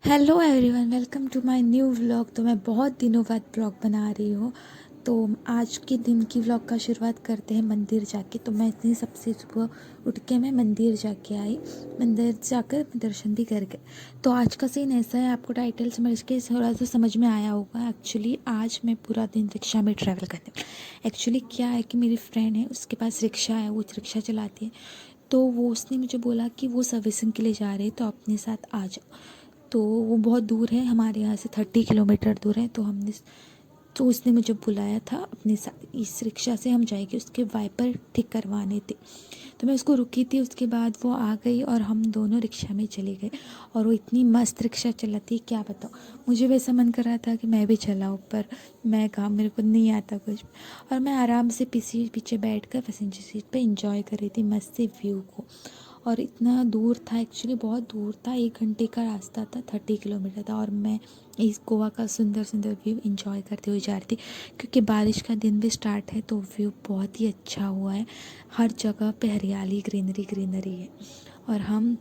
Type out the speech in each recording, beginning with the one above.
Hello everyone, welcome to my new vlog. तो मैं बहुत दिनों बाद व्लॉग बना रही हूँ। तो आज के दिन की व्लॉग का शुरुआत करते हैं मंदिर जाके। तो मैं इतनी सबसे सुबह उठ के मैं मंदिर जाके आई। मंदिर जाकर दर्शन भी करके। तो आज का सीन ऐसा है, आपको टाइटल समझ के थोड़ा सा समझ में आया होगा। एक्चुअली आज मैं पूरा दिन रिक्शा में ट्रैवल करने। एक्चुअली क्या है कि मेरी फ्रेंड है, उसके पास रिक्शा है, वो रिक्शा चलाती है। तो वो उसने मुझे बोला कि वो सर्विसिंग के लिए जा रहे हैं, तो अपने साथ आ जाओ। तो वो बहुत दूर है, हमारे यहाँ से 30 किलोमीटर दूर है। तो उसने मुझे बुलाया था अपने साथ। इस रिक्शा से हम जाएंगे, उसके वाइपर ठीक करवाने थे। तो मैं उसको रुकी थी, उसके बाद वो आ गई और हम दोनों रिक्शा में चले गए। और वो इतनी मस्त रिक्शा चलाती है, क्या बताऊँ। मुझे वैसा मन कर रहा था कि मैं भी चलाऊँ, पर मैं काम मेरे को नहीं आता कुछ। और मैं आराम से पीछे पीछे बैठ कर पैसेंजर सीट पे इंजॉय कर रही थी मस्त से व्यू को। और इतना दूर था, एक्चुअली बहुत दूर था, 1 घंटे का रास्ता था, 30 किलोमीटर था। और मैं इस गोवा का सुंदर सुंदर व्यू इंजॉय करते हुए जा रही थी, क्योंकि बारिश का दिन भी स्टार्ट है। तो व्यू बहुत ही अच्छा हुआ है, हर जगह पे हरियाली, ग्रीनरी ग्रीनरी है। और हम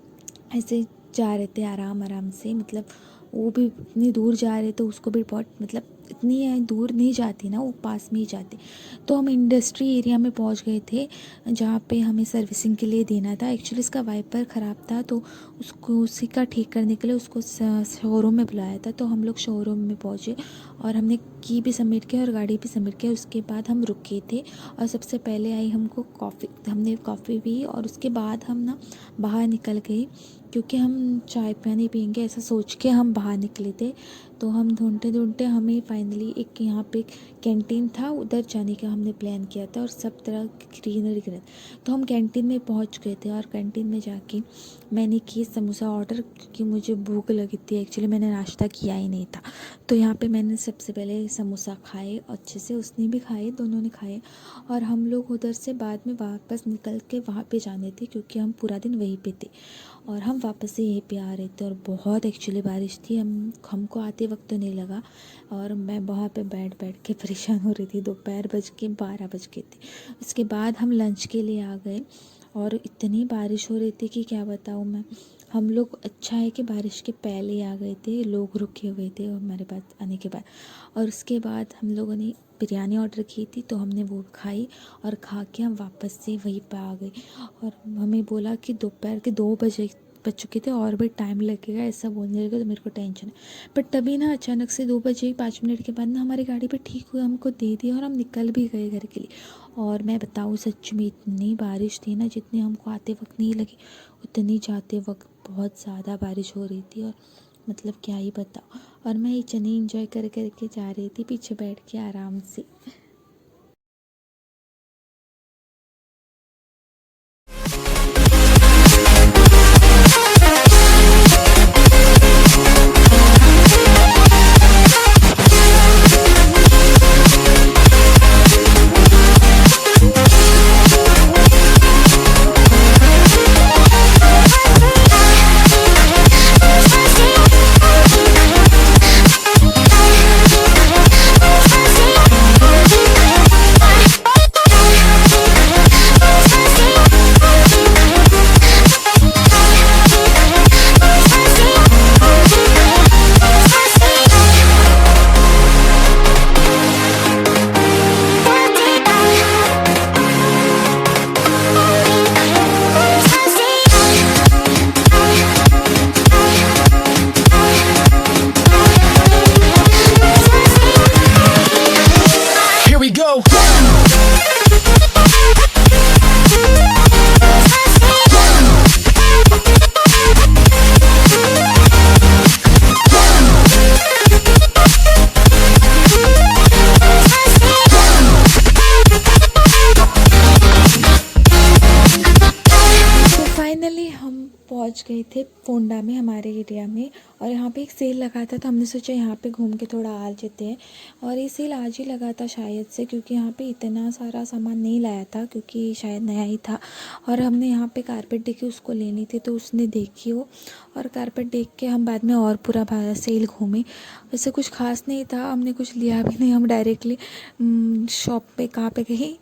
ऐसे जा रहे थे आराम आराम से, मतलब वो भी इतनी दूर जा रहे, तो उसको भी बहुत, मतलब इतनी दूर नहीं जाती ना, वो पास में ही जाती। तो हम इंडस्ट्री एरिया में पहुंच गए थे, जहाँ पे हमें सर्विसिंग के लिए देना था। एक्चुअली इसका वाइपर ख़राब था, तो उसको उसी का ठीक करने के लिए उसको शोरूम में बुलाया था। तो हम लोग शोरूम में पहुँचे और हमने की भी सबमिट किया और गाड़ी भी सबमिट किया। उसके बाद हम रुके थे और सबसे पहले आई हमको कॉफ़ी, हमने कॉफ़ी पी और उसके बाद हम ना बाहर निकल गए, क्योंकि हम चाय पानी पियेंगे ऐसा सोच के हम बाहर निकले थे। तो हम ढूंढते ढूंढते हमें फाइनली एक यहाँ पे कैंटीन था, उधर जाने का हमने प्लान किया था। और सब तरह ग्रीनरी ग्रीन। तो हम कैंटीन में पहुँच गए थे और कैंटीन में जाके मैंने की समोसा ऑर्डर, क्योंकि मुझे भूख लगी थी। एक्चुअली मैंने नाश्ता किया ही नहीं था। तो यहाँ पे मैंने सबसे पहले समोसा खाए अच्छे से, उसने भी खाए, दोनों ने खाए। और हम लोग उधर से बाद में वापस निकल के वहाँ पे जाने थे, क्योंकि हम पूरा दिन वहीं पे थे। और हम वापस से यहीं पे आ रहे थे और बहुत एक्चुअली बारिश थी, हमको आते वक्त तो नहीं लगा। और मैं वहाँ पे बैठ बैठ के परेशान हो रही थी। दोपहर बज के 12 बज गए थे। उसके बाद हम लंच के लिए आ गए और इतनी बारिश हो रही थी कि क्या बताऊँ मैं। हम लोग, अच्छा है कि बारिश के पहले ही आ गए थे, लोग रुके हुए थे हमारे पास आने के बाद। और उसके बाद हम लोगों ने बिरयानी ऑर्डर की थी, तो हमने वो खाई और खा के हम वापस से वहीं पर आ गए। और हमें बोला कि दोपहर के 2 बज चुके थे और भी टाइम लगेगा, ऐसा बोलने लगे। तो मेरे को टेंशन है। बट तभी ना अचानक से 2 बजे 5 मिनट के बाद ना हमारी गाड़ी पे ठीक हुई, हमको दे दी और हम निकल भी गए घर के लिए। और मैं बताऊँ सच में इतनी बारिश थी ना, जितनी हमको आते वक्त नहीं लगी, उतनी जाते वक्त बहुत ज़्यादा बारिश हो रही थी। और मतलब क्या ही बताऊँ। और मैं ये चने इंजॉय कर करके जा रही थी पीछे बैठ के आराम से। Here we go. तो फाइनली हम पहुंच गए थे फोंडा में, हमारे एरिया में। और यहाँ पे एक सेल लगा था, तो हमने सोचा यहाँ पे घूम के थोड़ा आ जाते हैं। और ये सेल आज ही लगा था शायद से, क्योंकि यहाँ पे इतना सारा सामान नहीं लाया था, क्योंकि शायद नया ही था। और हमने यहाँ पे कारपेट देखी, उसको लेनी थी, तो उसने देखी वो। और कारपेट देख के हम बाद में और पूरा सेल घूमे। वैसे कुछ खास नहीं था, हमने कुछ लिया भी नहीं। हम डायरेक्टली शॉप पे, कहाँ पे गई,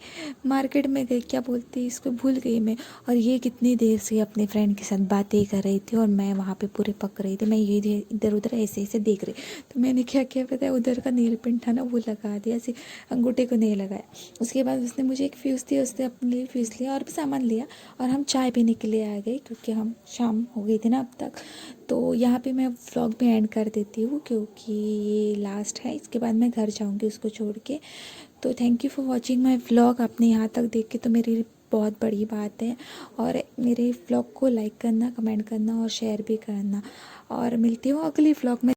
मार्केट में गई, क्या बोलते हैं इसको, भूल गई मैं। और ये कितनी देर से अपने फ्रेंड के साथ बातें कर रही थी और मैं वहाँ पे पूरे पक रही थी। मैं ये मुझे इधर उधर ऐसे ऐसे देख रही। तो मैंने क्या किया पता है, उधर का नेल पेंट था ना वो लगा दिया, ऐसे अंगूठे को नहीं लगाया। उसके बाद उसने मुझे एक फ्यूज़ दिया, उसने अपने लिए फ्यूज़ लिया और भी सामान लिया और हम चाय पीने के लिए आ गए क्योंकि हम शाम हो गई थी ना अब तक। तो यहाँ पे मैं व्लॉग भी एंड कर देती हूँ क्योंकि ये लास्ट है, इसके बाद मैं घर जाऊँगी उसको छोड़ के। तो thank you for watching my vlog. आपने यहाँ तक देख के तो मेरी बहुत बड़ी बात है। और मेरे व्लॉग को लाइक करना, कमेंट करना और शेयर भी करना। और मिलती हूँ अगली व्लॉग में।